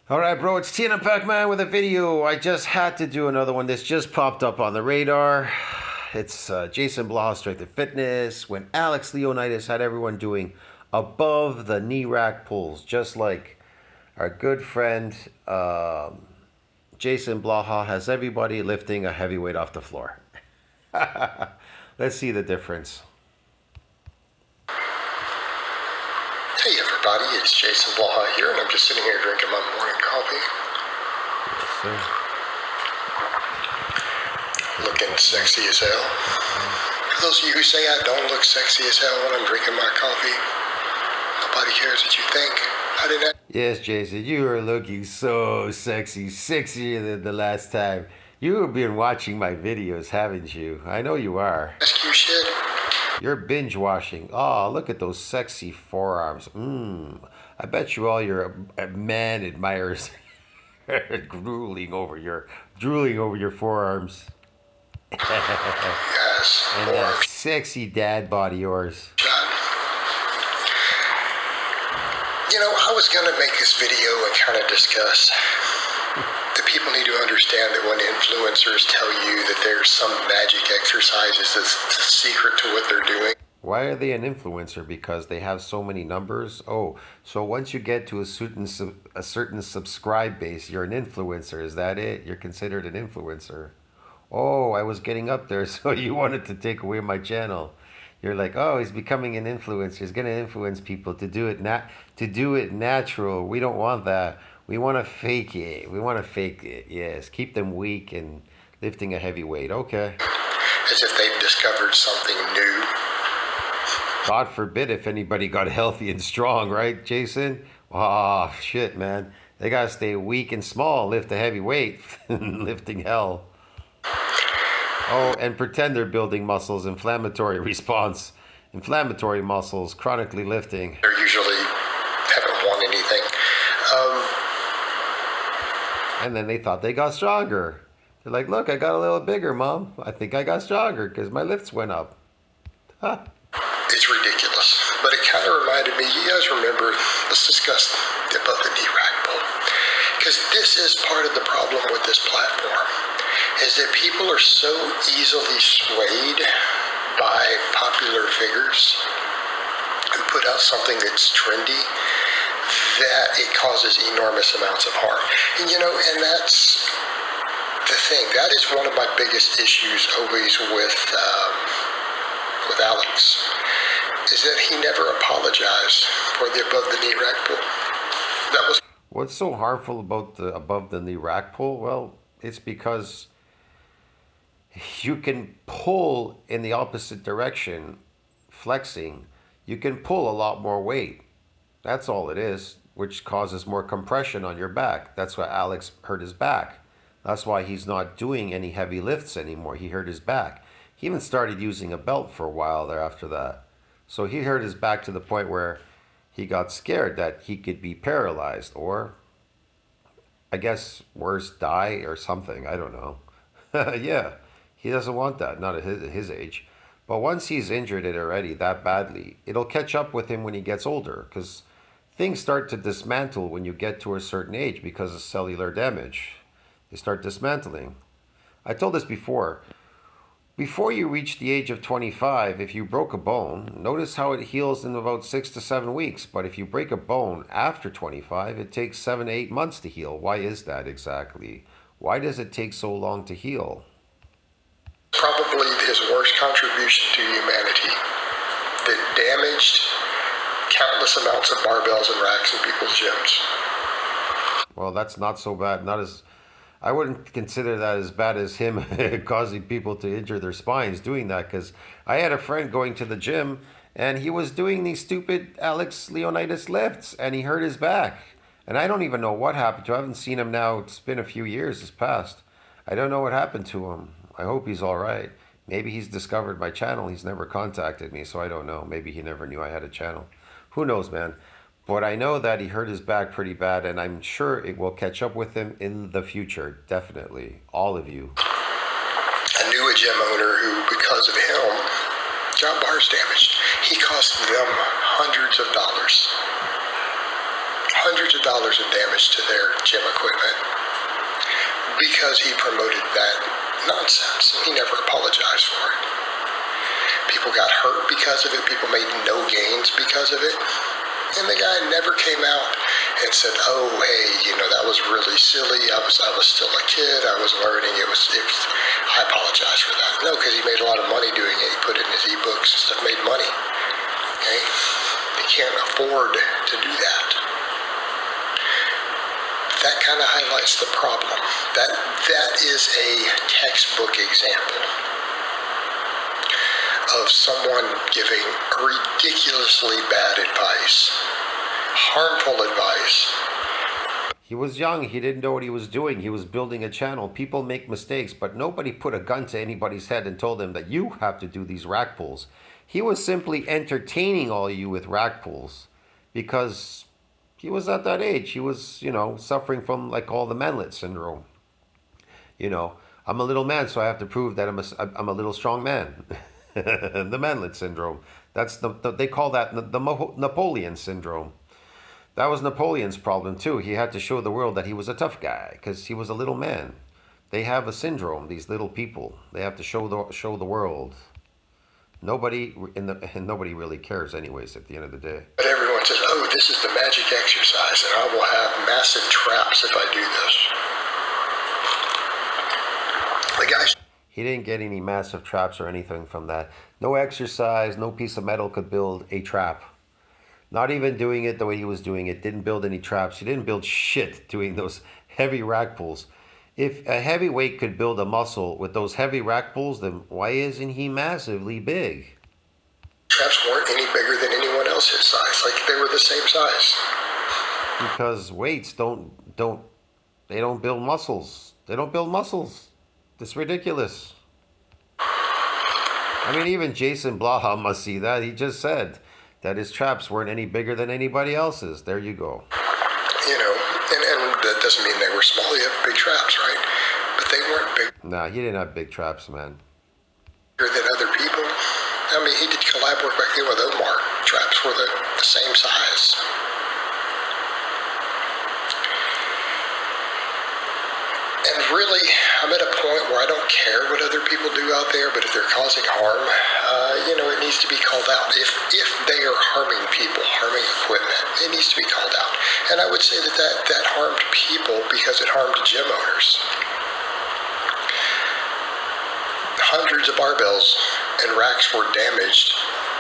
Alright, bro, it's TNM Pac-Man with a video. I just had to do another one. This just popped up on the radar. It's Jason Blaha Strength and Fitness when Alex Leonidas had everyone doing above the knee rack pulls, just like our good friend Jason Blaha has everybody lifting a heavy weight off the floor. Let's see the difference. Hey everybody, it's Jason Blaha here, and I'm just sitting here drinking my morning coffee. Yes, sir. Looking sexy as hell. For those of you who say I don't look sexy as hell when I'm drinking my coffee, nobody cares what you think. I didn't Yes, Jason, you are looking so sexy, sexier than the last time. You have been watching my videos, haven't you? I know you are. ask you shit. You're binge watching. Oh, look at those sexy forearms. I bet you all your man admirers are drooling over your forearms. Yes, And that sexy dad body yours. You know, I was going to make this video and kind of discuss that people need to understand that when influencers tell you that there's some magic exercises that's the secret to what they're doing. Why are they an influencer? Because they have so many numbers? Oh, so once you get to a certain subscribe base, you're an influencer. Is that it? You're considered an influencer. Oh, I was getting up there, so you wanted to take away my channel. You're like, oh, he's becoming an influencer. He's gonna influence people to do it natural. We don't want that. We want to fake it. We want to fake it. Yes, keep them weak and lifting a heavy weight. Okay. As if they've discovered something new. God forbid if anybody got healthy and strong, right, Jason? Oh, shit, man. They gotta stay weak and small, lift a heavy weight, lifting hell. Oh, and pretend they're building muscles, inflammatory response, inflammatory muscles, chronically lifting. They usually haven't won anything. And then they thought they got stronger. They're like, look, I got a little bigger, Mom. I think I got stronger because my lifts went up. Huh. It's ridiculous. But it kind of reminded me, you guys remember, let's discuss the above the knee rack pull. Because this is part of the problem with this platform, is that people are so easily swayed by popular figures who put out something that's trendy that it causes enormous amounts of harm. And you know, and that's the thing. That is one of my biggest issues always with Alex, is that he never apologized for the above the knee rack pull. That was What's so harmful about the above the knee rack pull? Well, it's because you can pull in the opposite direction, flexing. You can pull a lot more weight. That's all it is, which causes more compression on your back. That's why Alex hurt his back. That's why he's not doing any heavy lifts anymore. He hurt his back. He even started using a belt for a while there after that. So he hurt his back to the point where he got scared that he could be paralyzed or, I guess, worse, die or something. I don't know. Yeah, he doesn't want that, not at his age. But once he's injured it already that badly, it'll catch up with him when he gets older because things start to dismantle when you get to a certain age because of cellular damage. They start dismantling. I told this before. Before you reach the age of 25, if you broke a bone, notice how it heals in about 6 to 7 weeks. But if you break a bone after 25, it takes 7 to 8 months to heal. Why is that exactly? Why does it take so long to heal? probably his worst contribution to humanity that damaged countless amounts of barbells and racks in people's gyms. Well, that's not so bad. Not as I wouldn't consider that as bad as him causing people to injure their spines doing that, because I had a friend going to the gym and he was doing these stupid Alex Leonidas lifts and he hurt his back. And I don't even know what happened to him. I haven't seen him now. It's been a few years has passed. I don't know what happened to him. I hope he's all right. Maybe he's discovered my channel. He's never contacted me, so I don't know. Maybe he never knew I had a channel. Who knows, man? But I know that he hurt his back pretty bad, and I'm sure it will catch up with him in the future. Definitely. All of you. I knew a gym owner who, because of him, got bars damaged. He cost them hundreds of dollars. hundreds of dollars in damage to their gym equipment because he promoted that nonsense, and he never apologized for it. People got hurt because of it. People made no gains because of it. And the guy never came out and said, "Oh, hey, that was really silly. I was still a kid. I was learning. I apologize for that." No, because he made a lot of money doing it. He put it in his ebooks and stuff, made money. Okay? He can't afford to do that. That kind of highlights the problem. That is a textbook example of someone giving ridiculously bad advice, harmful advice. He was young. He didn't know what he was doing. He was building a channel. People make mistakes, but nobody put a gun to anybody's head and told them that you have to do these rack pulls. He was simply entertaining all you with rack pulls because he was at that age. He was, suffering from like all the Manlet syndrome. I'm a little man, so I have to prove that I'm a little strong man. The Manlet syndrome. That's they call that the Napoleon syndrome. That was Napoleon's problem too. He had to show the world that he was a tough guy because he was a little man. They have a syndrome. These little people. They have to show the world. Nobody really cares, anyways. At the end of the day. But everyone says, "Oh, this is the magic exercise, and I will have massive traps if I do this." The guy. He didn't get any massive traps or anything from that. No exercise, no piece of metal could build a trap. Not even doing it the way he was doing it. Didn't build any traps. He didn't build shit doing those heavy rack pulls. If a heavyweight could build a muscle with those heavy rack pulls, then why isn't he massively big? Traps weren't any bigger than anyone else's size. Like they were the same size. Because weights don't build muscles. They don't build muscles. It's ridiculous. I mean, even Jason Blaha must see that. He just said that his traps weren't any bigger than anybody else's. There you go. And that doesn't mean they were small. You have big traps, right? But they weren't big. Nah, he didn't have big traps, man. Bigger than other people. I mean, he did collab work back then with Omar. Traps were the same size. And really, I'm at a point where I don't care what other people do out there, but if they're causing harm, it needs to be called out. If they are harming people, harming equipment, it needs to be called out. And I would say that harmed people because it harmed gym owners. Hundreds of barbells and racks were damaged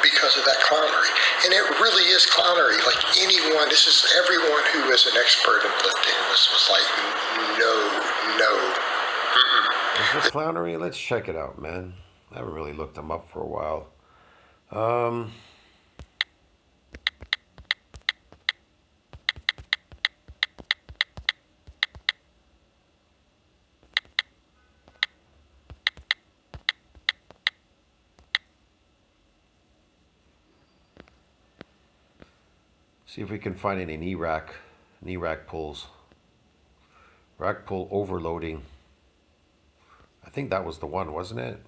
because of that clownery. And it really is clownery. Like everyone who is an expert in lifting was like, no. Is this clownery? Let's check it out, man. I haven't really looked them up for a while. See if we can find any knee rack pulls. Rack pull overloading. I think that was the one, wasn't it?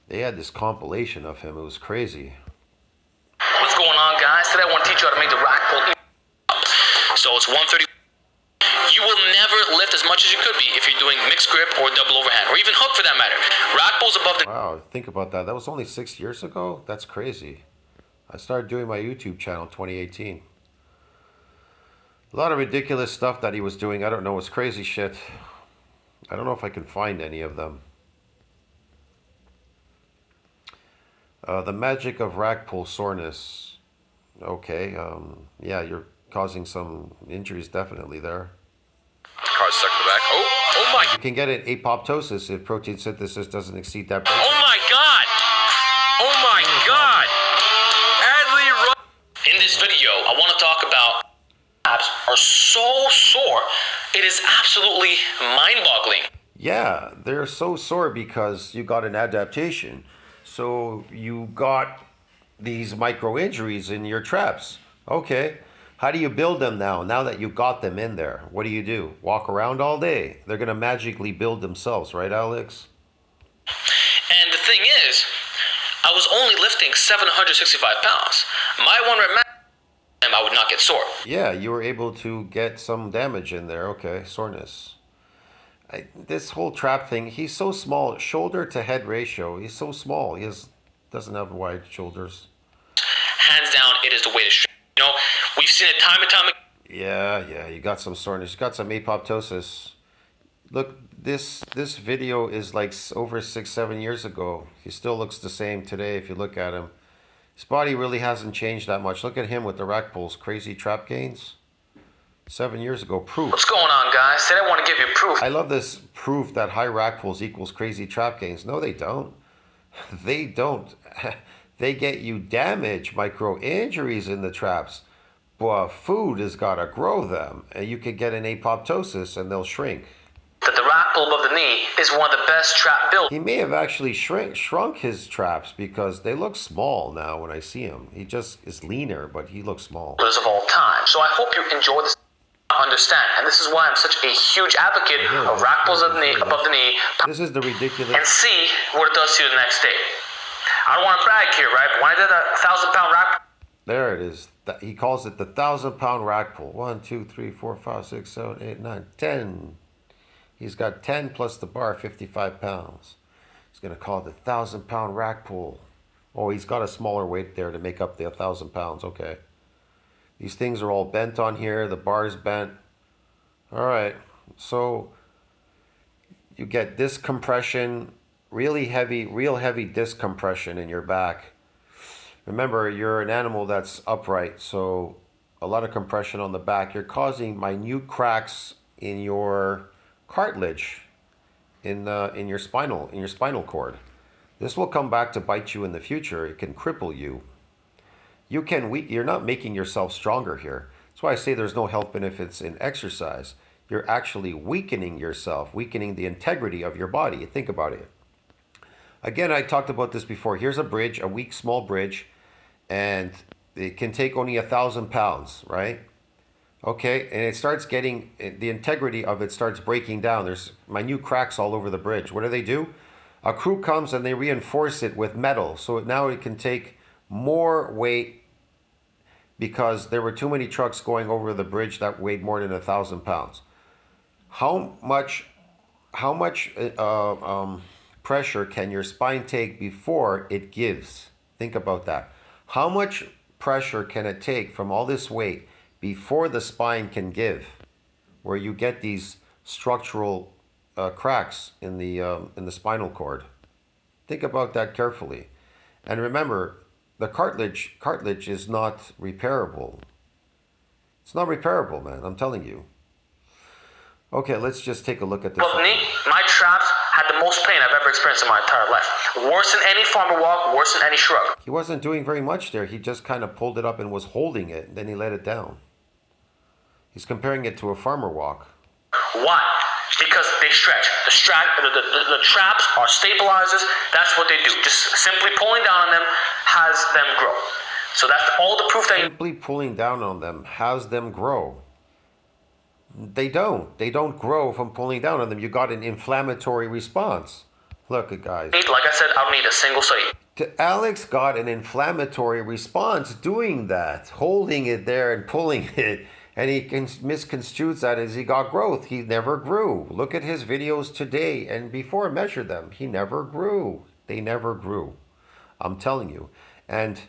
They had this compilation of him. It was crazy. What's going on, guys? Today I want to teach you how to make the rack pull. So it's 130. You will never lift as much as you could be if you're doing mixed grip or double overhand, or even hook for that matter. Rack pulls above the... Wow, think about that. That was only 6 years ago? That's crazy. I started doing my YouTube channel in 2018. A lot of ridiculous stuff that he was doing. I don't know. It's crazy shit. I don't know if I can find any of them. The magic of rack pull soreness. Okay. Yeah, you're causing some injuries definitely there. Card stuck in the back. Oh my. You can get an apoptosis if protein synthesis doesn't exceed that. Oh my God. Oh my God. In this video, I want to talk about abs are so sore, it is absolutely mind-boggling. Yeah, they're so sore because you got an adaptation. So you got these micro injuries in your traps. Okay, how do you build them now? Now that you got them in there, what do? Walk around all day. They're going to magically build themselves, right, Alex? And the thing is, I was only lifting 765 pounds. My 1 rep max I would not get sore. Yeah, you were able to get some damage in there. Okay, soreness. This whole trap thing, he's so small, shoulder to head ratio. He's so small. Doesn't have wide shoulders. Hands down, it is the way to strength. You know, we've seen it time and time again. Yeah, you got some soreness. You got some apoptosis. Look, this video is like over 6-7 years ago. He still looks the same today if you look at him. His body really hasn't changed that much. Look at him with the rack pulls, crazy trap gains. 7 years ago, proof. What's going on, guys? Today I want to give you proof. I love this proof that high rack pulls equals crazy trap gains. No, they don't. They don't. They get you damage, micro injuries in the traps. But food has got to grow them. And you could get an apoptosis and they'll shrink. That the rack pull above the knee is one of the best trap builds. He may have actually shrunk his traps because they look small now when I see him. He just is leaner, but he looks small. Of all time. So I hope you enjoy this. Understand, and this is why I'm such a huge advocate of rack pulls above the knee. This is the ridiculous. And see what it does to you the next day. I don't want to brag here, right? But when I did a 1,000-pound rack. There it is. He calls it the 1,000-pound rack pull. 1, 2, 3, 4, 5, 6, 7, 8, 9, 10. He's got 10 plus the bar, 55 pounds. He's going to call it the 1,000-pound rack pull. Oh, he's got a smaller weight there to make up the 1,000 pounds. Okay. These things are all bent on here. The bar's bent. All right. So you get disc compression, real heavy disc compression in your back. Remember, you're an animal that's upright, so a lot of compression on the back. You're causing minute cracks in your cartilage, in your spinal cord. This will come back to bite you in the future. It can cripple you. You're not making yourself stronger here. That's why I say there's no health benefits in exercise. You're actually weakening yourself, weakening the integrity of your body. Think about it. Again, I talked about this before. Here's a bridge, a weak, small bridge, and it can take only 1,000 pounds, right? Okay, and it starts getting, the integrity of it starts breaking down. There's minute cracks all over the bridge. What do? A crew comes and they reinforce it with metal, so now it can take more weight because there were too many trucks going over the bridge that weighed more than 1,000 pounds. How much pressure can your spine take before it gives? Think about that. How much pressure can it take from all this weight before the spine can give, where you get these structural cracks in the spinal cord? Think about that carefully. And remember, the cartilage is not repairable. It's not repairable, man. I'm telling you. Okay, let's just take a look at this. Well, my traps had the most pain I've ever experienced in my entire life. Worse than any farmer walk, worse than any shrug. He wasn't doing very much there. He just kind of pulled it up and was holding it, and then he let it down. He's comparing it to a farmer walk. Why? Because they stretch. The traps are stabilizers. That's what they do. Just simply pulling down on them has them grow. So that's all the proof that simply pulling down on them has them grow. They don't. They don't grow from pulling down on them. You got an inflammatory response. Look at guys. Like I said, I don't need a single study. Alex got an inflammatory response doing that, holding it there and pulling it. And he misconstrues that as he got growth. He never grew. Look at his videos today and before, measure them. He never grew. They never grew. I'm telling you. And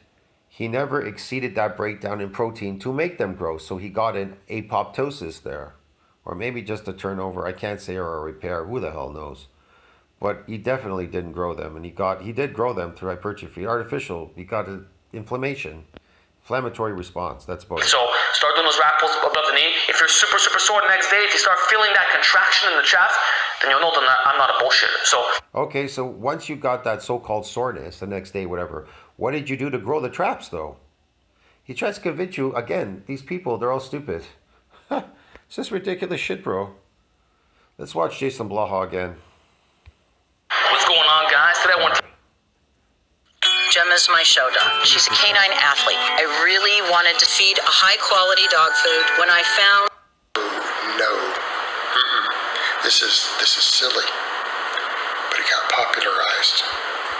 he never exceeded that breakdown in protein to make them grow. So he got an apoptosis there. Or maybe just a turnover. I can't say, or a repair. Who the hell knows? But he definitely didn't grow them. And he did grow them through hypertrophy. Artificial. He got an inflammation. Inflammatory response. That's about it. So start doing those rack pulls above the knee. If you're super sore the next day, if you start feeling that contraction in the chest, then you'll know that I'm not a bullshitter. So okay, so once you got that so-called soreness the next day, whatever, what did you do to grow the traps, though? He tries to convince you, again, these people, they're all stupid. It's just ridiculous shit, bro. Let's watch Jason Blaha again. What's going on, guys? Today I want to... Gemma's my show dog. She's a canine athlete. I really wanted to feed a high-quality dog food when I found... No. This is silly. But it got popularized.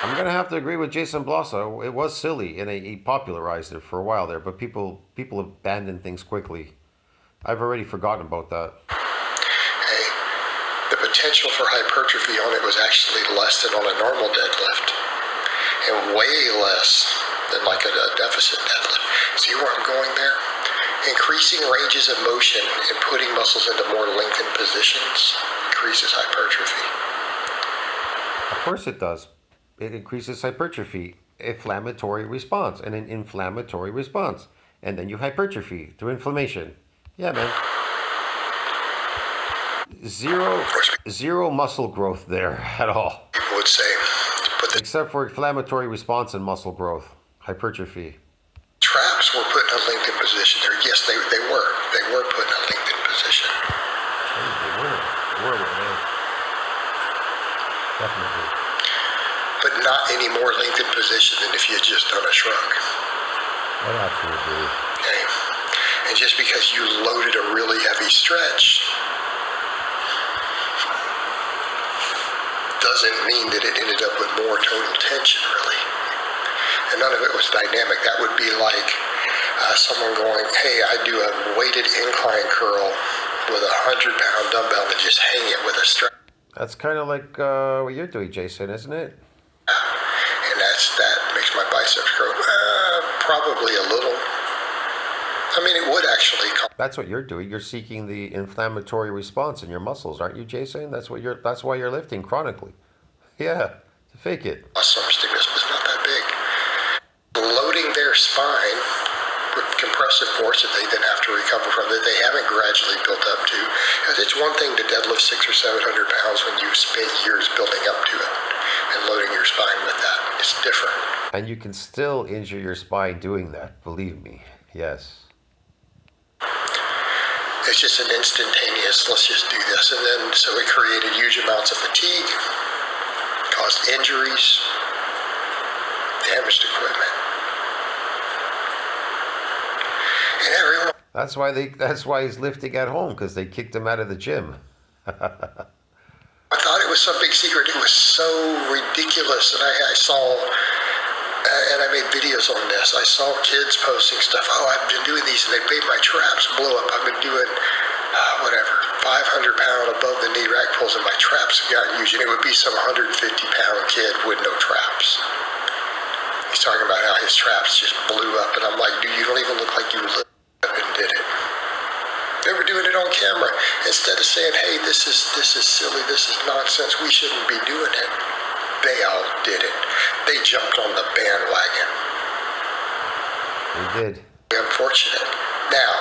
I'm gonna have to agree with Jason Blaha. It was silly, and he popularized it for a while there. But people abandon things quickly. I've already forgotten about that. Hey, the potential for hypertrophy on it was actually less than on a normal deadlift, and way less than like a deficit deadlift. See where I'm going there? Increasing ranges of motion and putting muscles into more lengthened positions increases hypertrophy. Of course it does. It increases hypertrophy, inflammatory response, and an inflammatory response, and then you hypertrophy through inflammation. Yeah, man. Zero muscle growth there at all. People would say, but the Except for inflammatory response and muscle growth. Hypertrophy. traps were put in a lengthened position there. Yes, they were. They were put in a lengthened position. They were, man. Definitely. But not any more lengthened position than if you had just done a shrug. I absolutely. Okay? And just because you loaded a really heavy stretch doesn't mean that it ended up with more total tension, really. And none of it was dynamic. That would be like someone going, hey, I do a weighted incline curl with a 100-pound dumbbell and just hang it with a strap. That's kind of like what you're doing, Jason, isn't it? And that makes my biceps grow. Probably a little. I mean, it would actually That's what you're doing. You're seeking the inflammatory response in your muscles, aren't you, Jason? That's why you're lifting chronically. Yeah, to fake it. cause some stimulus, but it's not that big. Loading their spine with compressive force that they then have to recover from that they haven't gradually built up to. Because it's one thing to deadlift 600 or 700 pounds when you spent years building up to it and loading your spine with that. It's different. And you can still injure your spine doing that, believe me. Yes. It's just an instantaneous, let's just do this. And then, so it created huge amounts of fatigue, caused injuries, damaged equipment. And everyone. That's why he's lifting at home, because they kicked him out of the gym. I thought it was some big secret. It was so ridiculous. And I saw, and I made videos on this. I saw kids posting stuff. Oh, I've been doing these and they made my traps blow up. I've been doing, 500-pound above the knee rack pulls and my traps have gotten huge. And it would be some 150-pound kid with no traps. He's talking about how his traps just blew up. And I'm like, dude, you don't even look like you lit up and did it. They were doing it on camera. Instead of saying, hey, this is silly, this is nonsense, we shouldn't be doing it. They all did it. They jumped on the bandwagon. They did. Unfortunate. Now,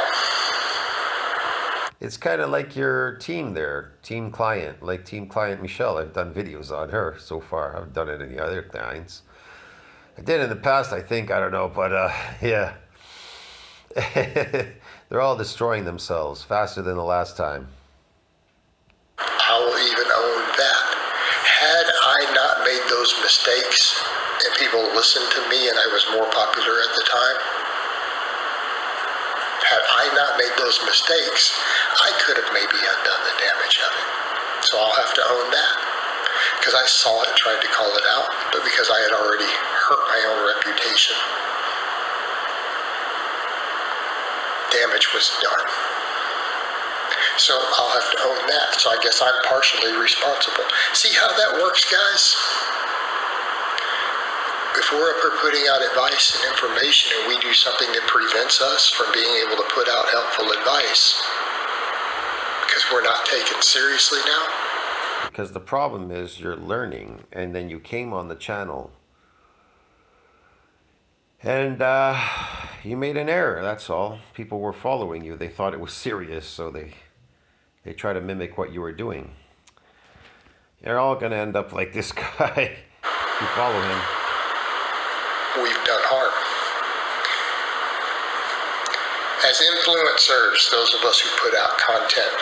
It's kind of like your team there, Team Client, like Team Client Michelle. I've done videos on her so far. I haven't done it in the other clients. I did in the past, I think. I don't know, but yeah. They're all destroying themselves faster than the last time. I will even own that. Had I not made those mistakes and people listened to me and I was more popular at the time, had I not made those mistakes, I could have maybe undone the damage of it. So I'll have to own that. Because I saw it, tried to call it out, but because I had already hurt my own reputation, damage was done. So I'll have to own that. So I guess I'm partially responsible. See how that works, guys? If we're up here putting out advice and information and we do something that prevents us from being able to put out helpful advice because we're not taken seriously now. Because the problem is you're learning, and then you came on the channel and you made an error, that's all. People were following you. They thought it was serious, so they try to mimic what you were doing. You're all going to end up like this guy if you follow him. We've done harm. As influencers, those of us who put out content,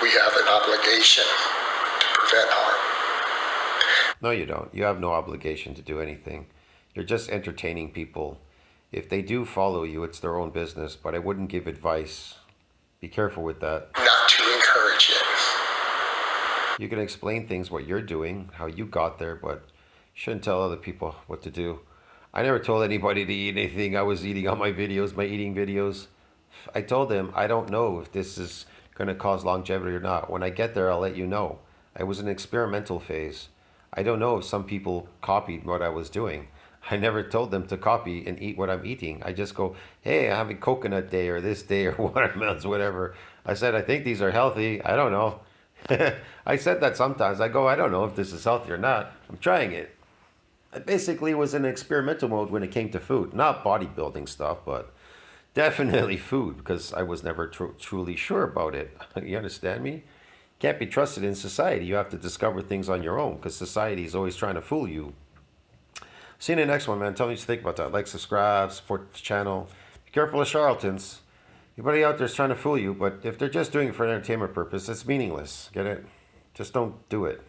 we have an obligation to prevent harm. No, you don't. You have no obligation to do anything. You're just entertaining people. If they do follow you, it's their own business, but I wouldn't give advice. Be careful with that. Not to encourage it. You can explain things, what you're doing, how you got there, but Shouldn't tell other people what to do. I never told anybody to eat anything I was eating on my videos, my eating videos. I told them I don't know if this is going to cause longevity or not. When I get there, I'll let you know. I was in an experimental phase. I don't know if some people copied what I was doing. I never told them to copy and eat what I'm eating. I just go, hey, I'm having coconut day or this day or watermelons, whatever. I said, I think these are healthy. I don't know. I said that sometimes. I go, I don't know if this is healthy or not. I'm trying it. I basically was in experimental mode when it came to food. Not bodybuilding stuff, but definitely food because I was never truly sure about it. You understand me? Can't be trusted in society. You have to discover things on your own because society is always trying to fool you. See you in the next one, man. Tell me what you think about that. Like, subscribe, support the channel. Be careful of charlatans. Anybody out there is trying to fool you, but if they're just doing it for an entertainment purpose, it's meaningless. Get it? Just don't do it.